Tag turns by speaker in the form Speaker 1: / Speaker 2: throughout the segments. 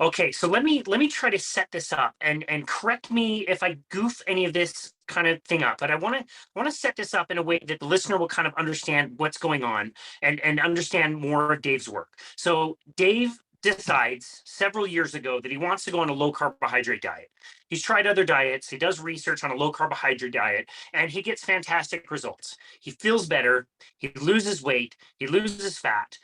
Speaker 1: Okay, so let me try to set this up and correct me if I goof any of this kind of thing up. But I want to set this up in a way that the listener will kind of understand what's going on and understand more of Dave's work. So Dave decides several years ago that he wants to go on a low carbohydrate diet. He's tried other diets, he does research on a low carbohydrate diet, and he gets fantastic results. He feels better, he loses weight, he loses fat.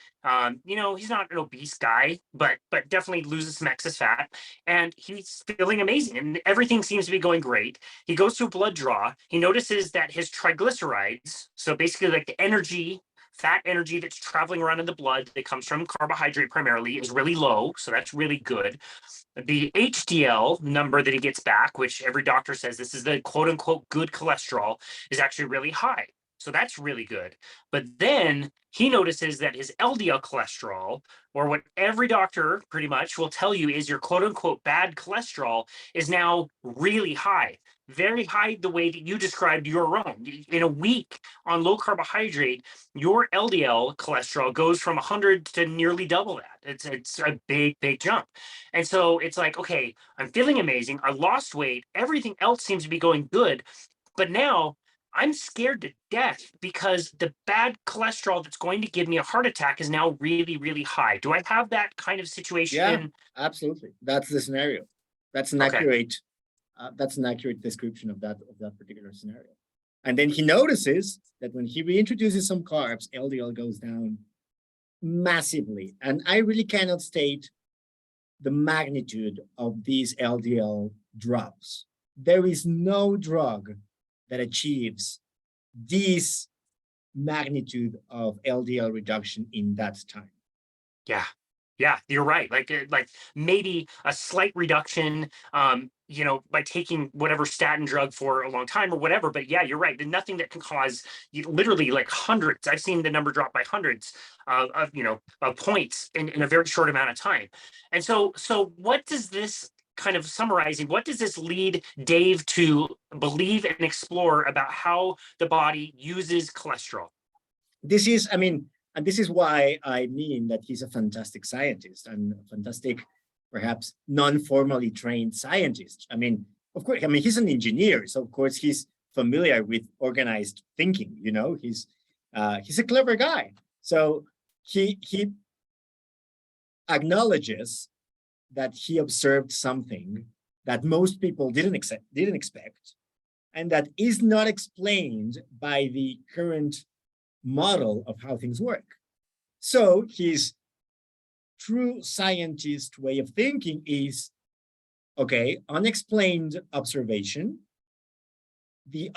Speaker 1: He's not an obese guy, but definitely loses some excess fat, and he's feeling amazing, and everything seems to be going great. He goes to a blood draw. He notices that his triglycerides, so basically like the energy, fat energy that's traveling around in the blood that comes from carbohydrate primarily, is really low. So that's really good. The HDL number that he gets back, which every doctor says this is the quote unquote good cholesterol, is actually really high. So that's really good. But then he notices that his LDL cholesterol, or what every doctor pretty much will tell you is your quote unquote bad cholesterol, is now really high. Very high, the way that you described your own. In a week on low carbohydrate, your LDL cholesterol goes from 100 to nearly double that. It's a big jump. And so it's like, okay, I'm feeling amazing. I lost weight. Everything else seems to be going good. But now I'm scared to death because the bad cholesterol that's going to give me a heart attack is now really high. Do I have that kind of
Speaker 2: Yeah,
Speaker 1: situation?
Speaker 2: absolutely. That's the scenario. That's an
Speaker 1: Okay.
Speaker 2: accurate description of that particular scenario. And then he notices that when he reintroduces some carbs, LDL goes down massively. And I really cannot state the magnitude of these LDL drops. There is no drug that achieves this magnitude of LDL reduction in that time.
Speaker 1: Yeah. Yeah, you're right. Like maybe a slight reduction, by taking whatever statin drug for a long time or whatever. But yeah, you're right. There's nothing that can cause literally like hundreds. I've seen the number drop by hundreds of points in a very short amount of time. And so what does this kind of summarizing, what does this lead Dave to believe and explore about how the body uses cholesterol?
Speaker 2: This is, I mean, and this is why I mean that he's a fantastic scientist and a fantastic, perhaps non-formally trained scientist. I mean, of course, I mean, he's an engineer, so of course he's familiar with organized thinking. He's a clever guy. So he acknowledges that he observed something that most people didn't expect, and that is not explained by the current model of how things work. So his true scientist way of thinking is, okay, unexplained observation. The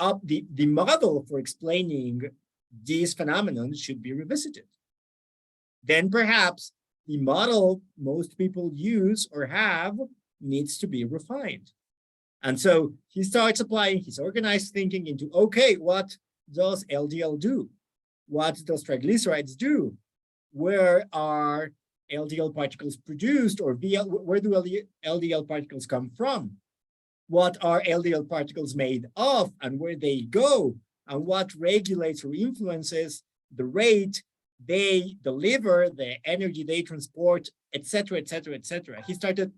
Speaker 2: model for explaining these phenomenon should be revisited. Then perhaps the model most people use or have needs to be refined. And so he starts applying his organized thinking into, okay, what does LDL do? What does triglycerides do? Where are LDL particles produced, or where do LDL particles come from? What are LDL particles made of, and where they go? And what regulates or influences the rate they deliver, the energy they transport, etc., etc., etc. He started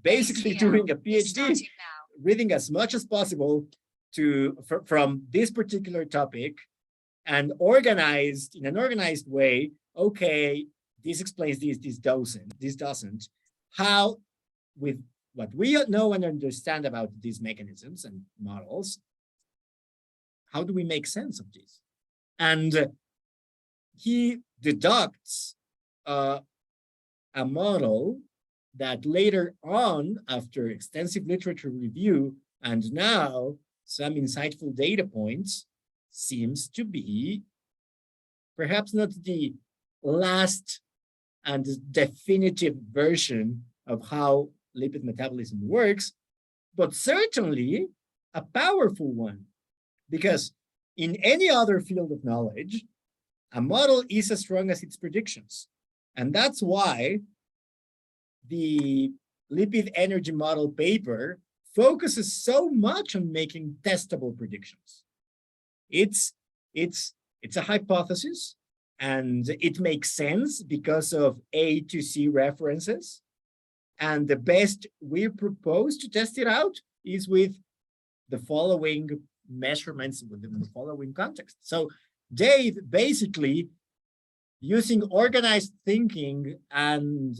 Speaker 2: basically doing a PhD, reading as much as possible from this particular topic, and organized in an organized way. Okay, this explains this doesn't. How, with what we know and understand about these mechanisms and models, how do we make sense of this? And he deducts a model that later on, after extensive literature review and now some insightful data points, seems to be perhaps not the last and definitive version of how lipid metabolism works, but certainly a powerful one. Because in any other field of knowledge, a model is as strong as its predictions. And that's why the lipid energy model paper focuses so much on making testable predictions. It's a hypothesis, and it makes sense because of A to C references. And the best we propose to test it out is with the following measurements within the following context. So Dave basically, using organized thinking and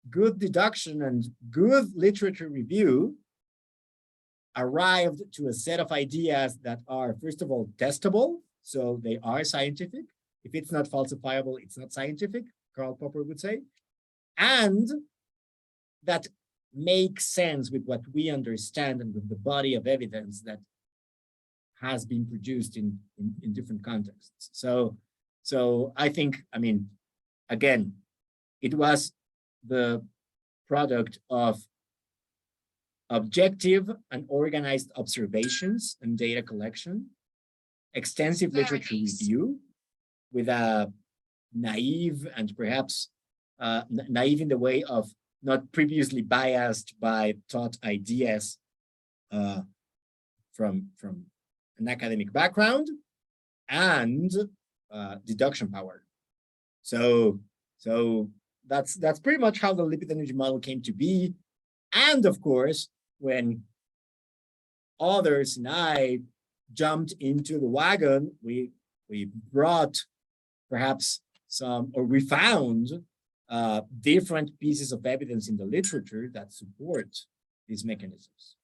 Speaker 2: good deduction and good literature review, arrived to a set of ideas that are, first of all, testable. So they are scientific. If it's not falsifiable, it's not scientific, Karl Popper would say. And that makes sense with what we understand and with the body of evidence that has been produced in different contexts. So I think, I mean, again, it was the product of objective and organized observations and data collection, extensive literature review with a naive and perhaps naive in the way of not previously biased by taught ideas from an academic background, and deduction power. So that's pretty much how the lipid energy model came to be. And of course, when others and I jumped into the wagon, we brought perhaps some, or we found different pieces of evidence in the literature that support these mechanisms.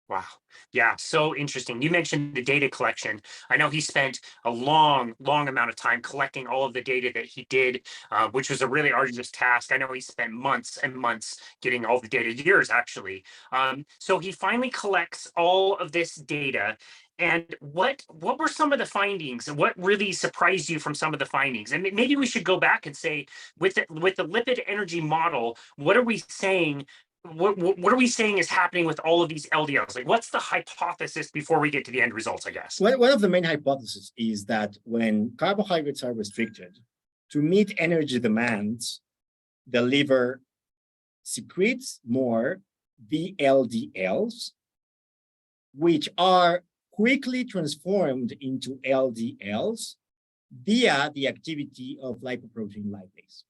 Speaker 1: Wow. Yeah, so interesting. You mentioned the data collection. I know he spent a long amount of time collecting all of the data that he did, which was a really arduous task. I know he spent months and months getting all the data, years actually. So he finally collects all of this data. And what were some of the findings, and what really surprised you from some of the findings? And maybe we should go back and say, with the lipid energy model, what are we saying? What are we saying is happening with all of these LDLs? Like, what's the hypothesis before we get to the end results, I guess?
Speaker 2: One of the main hypotheses is that when carbohydrates are restricted, to meet energy demands, the liver secretes more VLDLs, which are quickly transformed into LDLs via the activity of lipoprotein lipase.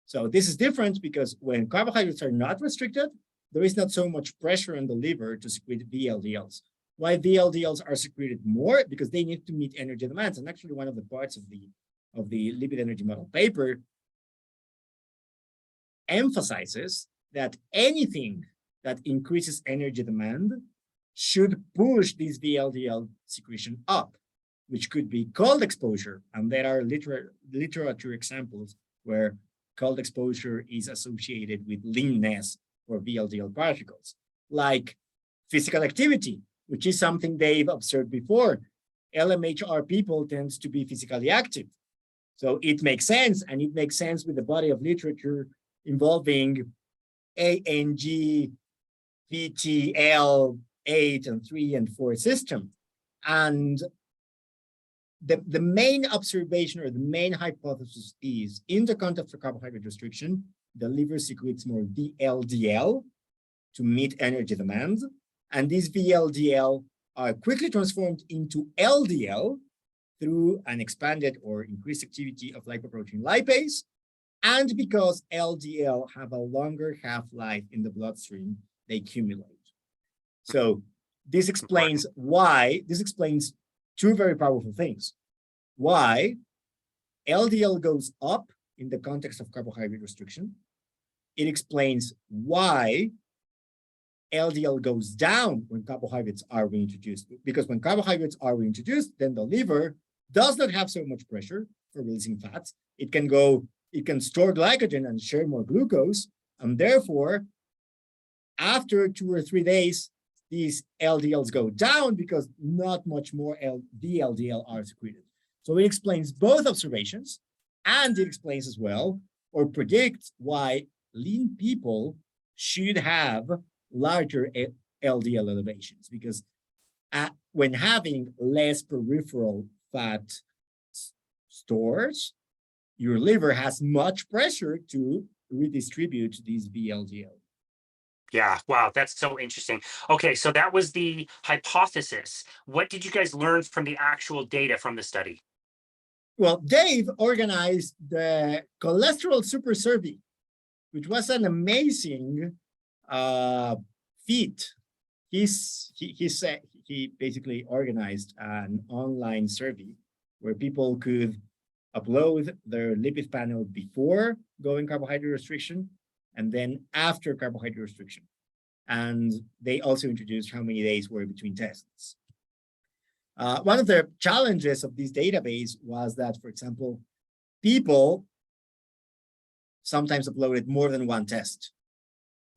Speaker 2: So this is different because when carbohydrates are not restricted, there is not so much pressure on the liver to secrete VLDLs. Why VLDLs are secreted more? Because they need to meet energy demands. And actually one of the parts of the lipid energy model paper emphasizes that anything that increases energy demand should push this VLDL secretion up, which could be cold exposure. And there are literature examples where cold exposure is associated with leanness for VLDL particles, like physical activity, which is something they've observed before. LMHR people tend to be physically active. So it makes sense, and it makes sense with the body of literature involving ANG, VTL, 8 and 3 and 4 system. And the main observation or the main hypothesis is, in the context of carbohydrate restriction, the liver secretes more VLDL to meet energy demands. And these VLDL are quickly transformed into LDL through an expanded or increased activity of lipoprotein lipase. And because LDL have a longer half-life in the bloodstream, they accumulate. So this explains why, this explains two very powerful things. Why LDL goes up in the context of carbohydrate restriction. It explains why LDL goes down when carbohydrates are reintroduced. Because when carbohydrates are reintroduced, then the liver does not have so much pressure for releasing fats. It can store glycogen and share more glucose. And therefore, after 2 or 3 days, these LDLs go down because not much more VLDL are secreted. So it explains both observations, and it explains as well, or predicts why lean people should have larger LDL elevations, because when having less peripheral fat stores, your liver has much pressure to redistribute these VLDL.
Speaker 1: Yeah, wow, that's so interesting. Okay, so that was the hypothesis. What did you guys learn from the actual data from the study?
Speaker 2: Well, Dave organized the cholesterol super survey, which was an amazing feet. He basically organized an online survey where people could upload their lipid panel before going carbohydrate restriction and then after carbohydrate restriction. And they also introduced how many days were between tests. One of the challenges of this database was that, for example, people sometimes uploaded more than one test.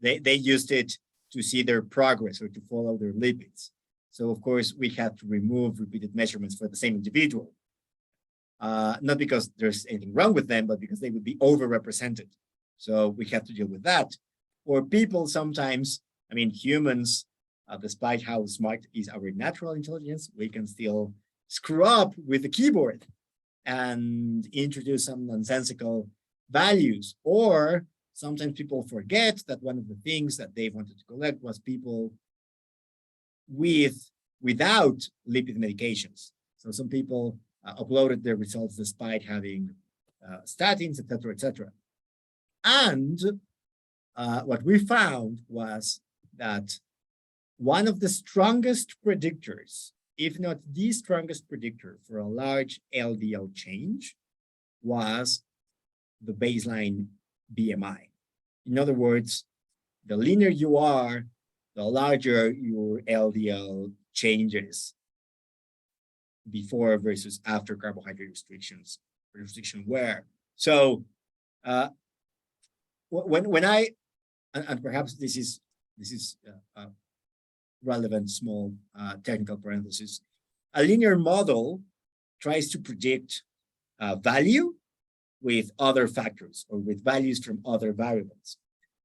Speaker 2: They used it to see their progress or to follow their lipids. So of course, we had to remove repeated measurements for the same individual. Not because there's anything wrong with them, but because they would be overrepresented. So we have to deal with that. Or people sometimes, I mean, humans, despite how smart is our natural intelligence, we can still screw up with the keyboard and introduce some nonsensical values. Or sometimes people forget that one of the things that they wanted to collect was people without lipid medications. So some people uploaded their results despite having statins, etc., etc. And what we found was that one of the strongest predictors, if not the strongest predictor for a large LDL change, was the baseline BMI. In other words, the leaner you are, the larger your LDL changes before versus after carbohydrate restriction were. So when I, and perhaps this is a relevant small technical parenthesis, a linear model tries to predict value with other factors or with values from other variables.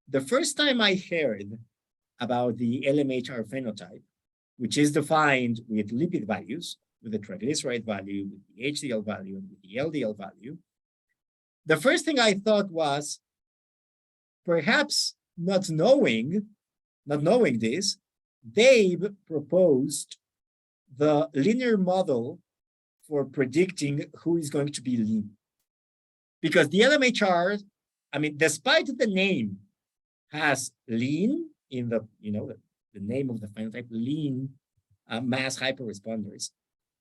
Speaker 2: The first time I heard about the LMHR phenotype, which is defined with lipid values, with the triglyceride value, with the HDL value, and with the LDL value, the first thing I thought was, perhaps not knowing this, Dave proposed the linear model for predicting who is going to be lean. Because the LMHR, I mean, despite the name has lean in the, the name of the phenotype, lean mass hyperresponders,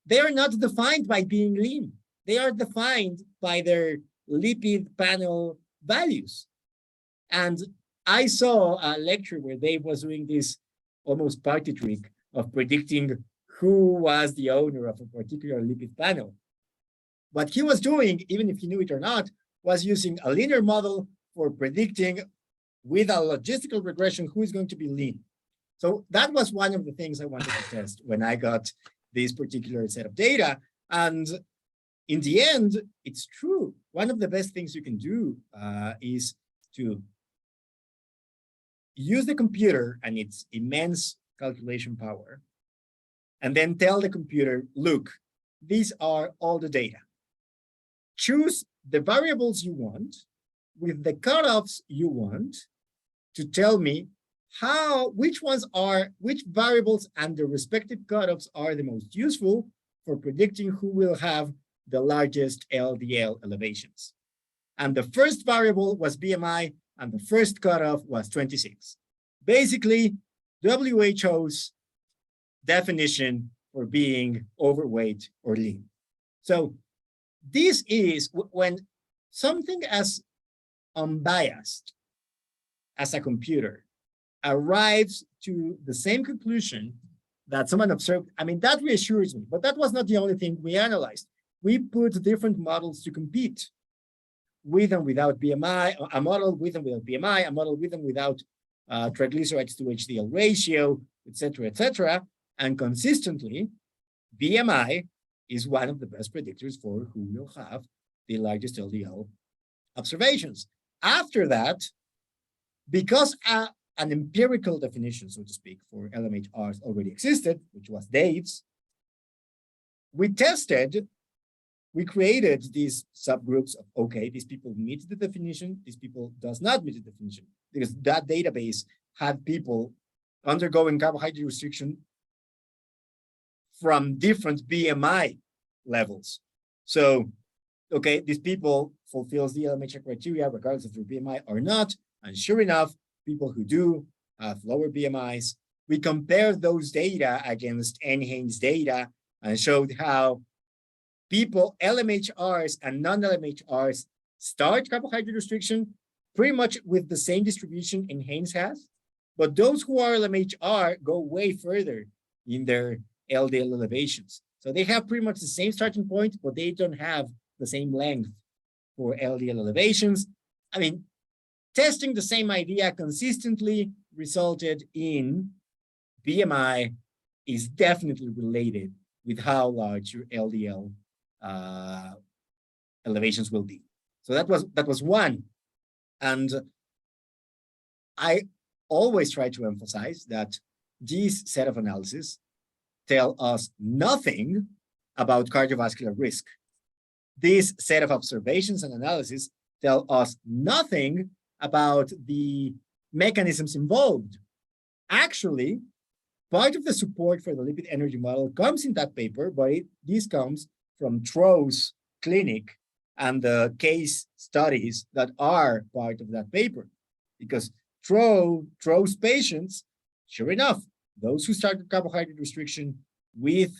Speaker 2: they are not defined by being lean. They are defined by their lipid panel values. And I saw a lecture where Dave was doing this almost party trick of predicting who was the owner of a particular lipid panel. What he was doing, even if he knew it or not, was using a linear model for predicting with a logistical regression who is going to be lean. So that was one of the things I wanted to test when I got this particular set of data. And in the end, it's true. One of the best things you can do is to use the computer and its immense calculation power, and then tell the computer, look, these are all the data. Choose the variables you want with the cutoffs you want to tell me which variables and the respective cutoffs are the most useful for predicting who will have the largest LDL elevations. And the first variable was BMI, and the first cutoff was 26. Basically, WHO's definition for being overweight or lean. So this is when something as unbiased as a computer arrives to the same conclusion that someone observed. I mean, that reassures me, but that was not the only thing we analyzed. We put different models to compete with and without BMI, a model with and without BMI, a model with and without triglycerides to HDL ratio, etc. And consistently, BMI is one of the best predictors for who will have the largest LDL observations. After that, because an empirical definition, so to speak, for LMHRs already existed, which was Dave's, we created these subgroups of, okay, these people meet the definition, these people does not meet the definition, because that database had people undergoing carbohydrate restriction from different BMI levels. So, okay, these people fulfills the LMHR criteria regardless of their BMI or not, and sure enough, people who do have lower BMIs. We compared those data against NHANES data and showed how people, LMHRs and non-LMHRs, start carbohydrate restriction pretty much with the same distribution NHANES has, but those who are LMHR go way further in their LDL elevations. So they have pretty much the same starting point, but they don't have the same length for LDL elevations. I mean, testing the same idea consistently resulted in BMI is definitely related with how large your LDL elevations will be. So that was one. And I always try to emphasize that these set of analyses tell us nothing about cardiovascular risk. This set of observations and analysis tell us nothing about the mechanisms involved. Actually, part of the support for the lipid energy model comes in that paper, but this comes from Tro's clinic and the case studies that are part of that paper. Because Tro's patients, sure enough, those who started carbohydrate restriction with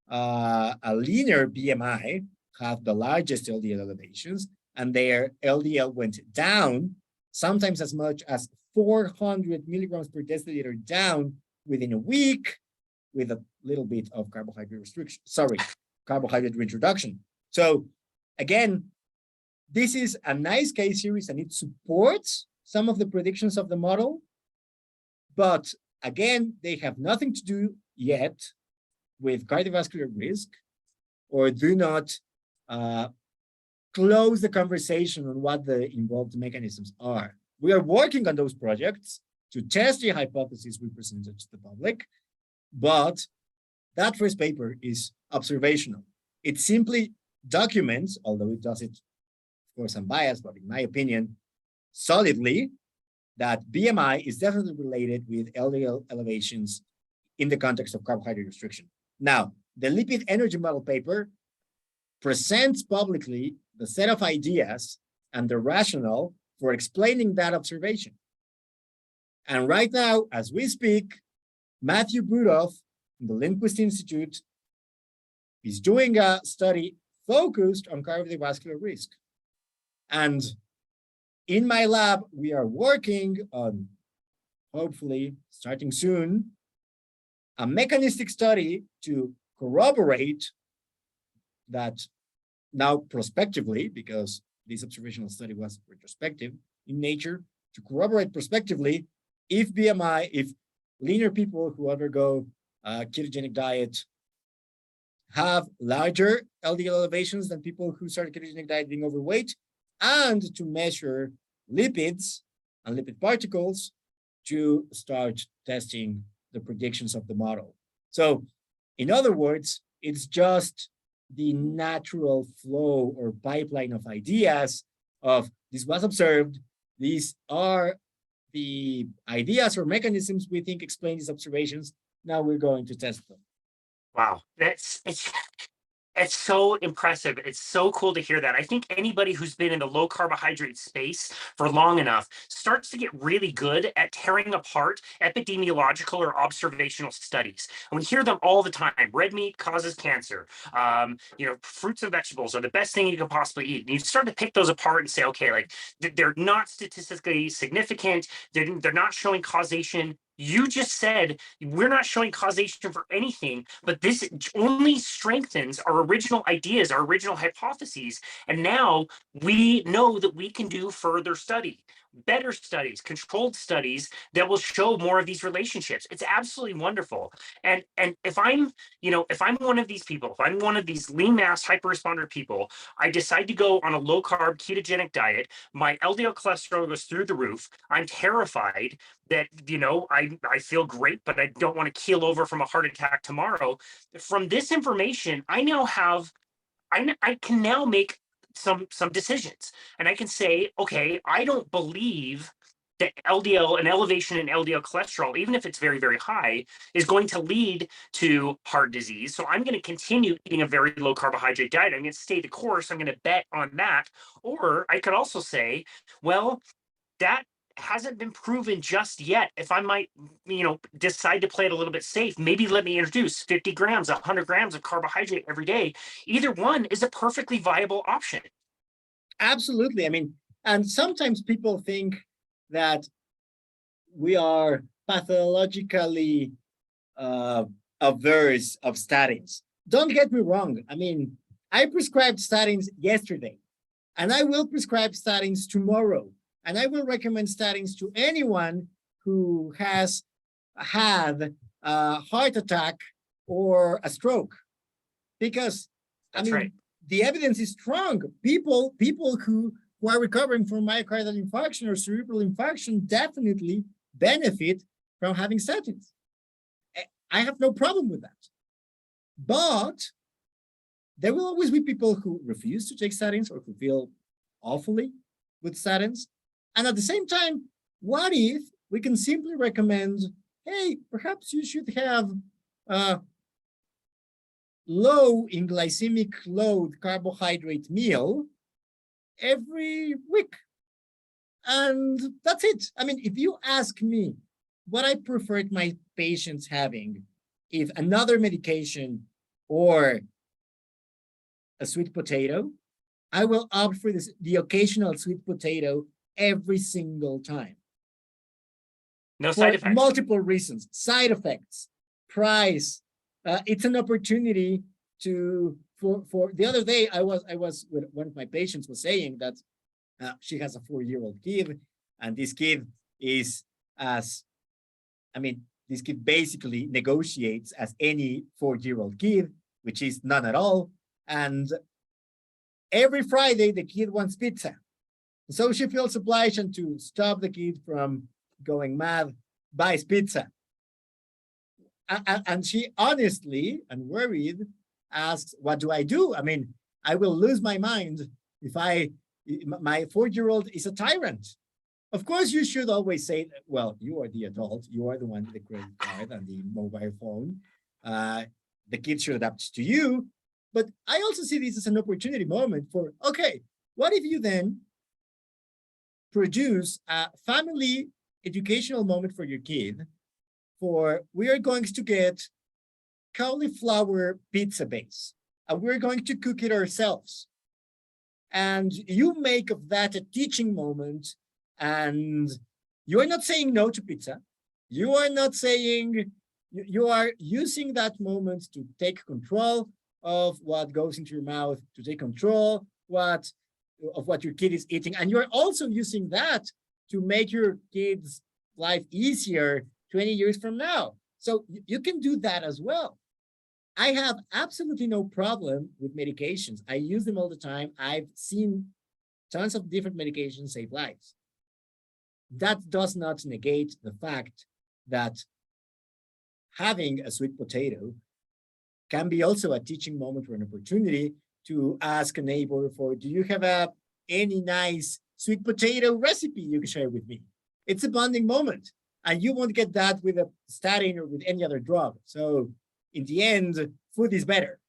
Speaker 2: a linear BMI have the largest LDL elevations, and their LDL went down, sometimes as much as 400 milligrams per deciliter down within a week with a little bit of carbohydrate restriction, carbohydrate reintroduction. So again, this is a nice case series and it supports some of the predictions of the model, but again, they have nothing to do yet with cardiovascular risk, or do not close the conversation on what the involved mechanisms are. We are working on those projects to test the hypotheses we presented to the public, but that first paper is observational. It simply documents, although it does it, of course, I'm biased, but in my opinion, solidly, that BMI is definitely related with LDL elevations in the context of carbohydrate restriction. Now, the lipid energy model paper presents publicly the set of ideas and the rationale for explaining that observation. And right now, as we speak, Matthew Budoff in the Lindquist Institute is doing a study focused on cardiovascular risk. And in my lab, we are working on, hopefully starting soon, a mechanistic study to corroborate that now prospectively, because this observational study was retrospective in nature, to corroborate prospectively if BMI, if linear people who undergo a ketogenic diet have larger LDL elevations than people who start a ketogenic diet being overweight, and to measure lipids and lipid particles to start testing the predictions of the model. So in other words, it's just the natural flow or pipeline of ideas of this was observed, these are the ideas or mechanisms we think explain these observations, now we're going to test them.
Speaker 1: Wow, it's so impressive. It's so cool to hear that. I think anybody who's been in the low carbohydrate space for long enough starts to get really good at tearing apart epidemiological or observational studies. And we hear them all the time. Red meat causes cancer. Fruits and vegetables are the best thing you can possibly eat. And you start to pick those apart and say, okay, like they're not statistically significant. They're not showing causation. You just said we're not showing causation for anything, but this only strengthens our original ideas, our original hypotheses. And now we know that we can do further study, better studies, controlled studies that will show more of these relationships. It's absolutely wonderful. And if I'm one of these people, if I'm one of these lean mass hyperresponder people, I decide to go on a low carb ketogenic diet, my LDL cholesterol goes through the roof. I'm terrified that I feel great, but I don't want to keel over from a heart attack tomorrow. From this information, I can now make some decisions, and I can say, okay, I don't believe that an elevation in LDL cholesterol, even if it's very, very high, is going to lead to heart disease. So I'm going to continue eating a very low carbohydrate diet. I'm going to stay the course. I'm going to bet on that. Or I could also say, well, that hasn't been proven just yet. If I might, decide to play it a little bit safe, maybe let me introduce 50 grams, 100 grams of carbohydrate every day. Either one is a perfectly viable option.
Speaker 2: Absolutely. I mean, and sometimes people think that we are pathologically averse of statins. Don't get me wrong. I mean, I prescribed statins yesterday, and I will prescribe statins tomorrow. And I will recommend statins to anyone who has had a heart attack or a stroke. Because,
Speaker 1: That's right.
Speaker 2: the evidence is strong. People who are recovering from myocardial infarction or cerebral infarction definitely benefit from having statins. I have no problem with that. But there will always be people who refuse to take statins or who feel awfully with statins. And at the same time, what if we can simply recommend, hey, perhaps you should have low in glycemic load carbohydrate meal every week. And that's it. I mean, if you ask me what I preferred my patients having, if another medication or a sweet potato, I will opt for the occasional sweet potato every single time.
Speaker 1: No side effects.
Speaker 2: Multiple reasons, side effects, price. It's an opportunity for the other day, I was with one of my patients was saying that she has a 4-year-old kid, and this kid is this kid basically negotiates as any 4-year-old kid, which is none at all. And every Friday, the kid wants pizza. So she feels obliged to stop the kid from going mad, buys pizza. And she honestly and worried asks, what do I do? I mean, I will lose my mind if my 4-year-old is a tyrant. Of course, you should always say, well, you are the adult. You are the one with the credit card and the mobile phone. The kid should adapt to you. But I also see this as an opportunity moment for, okay, what if you then produce a family educational moment for your kid we are going to get cauliflower pizza base, and we're going to cook it ourselves. And you make of that a teaching moment, and you are not saying no to pizza. You are not saying, you are using that moment to take control of what goes into your mouth, to take control of what your kid is eating. And you're also using that to make your kid's life easier 20 years from now. So you can do that as well. I have absolutely no problem with medications. I use them all the time. I've seen tons of different medications save lives. That does not negate the fact that having a sweet potato can be also a teaching moment or an opportunity to ask a neighbor for, do you have any nice sweet potato recipe you can share with me? It's a bonding moment. And you won't get that with a statin or with any other drug. So in the end, food is better.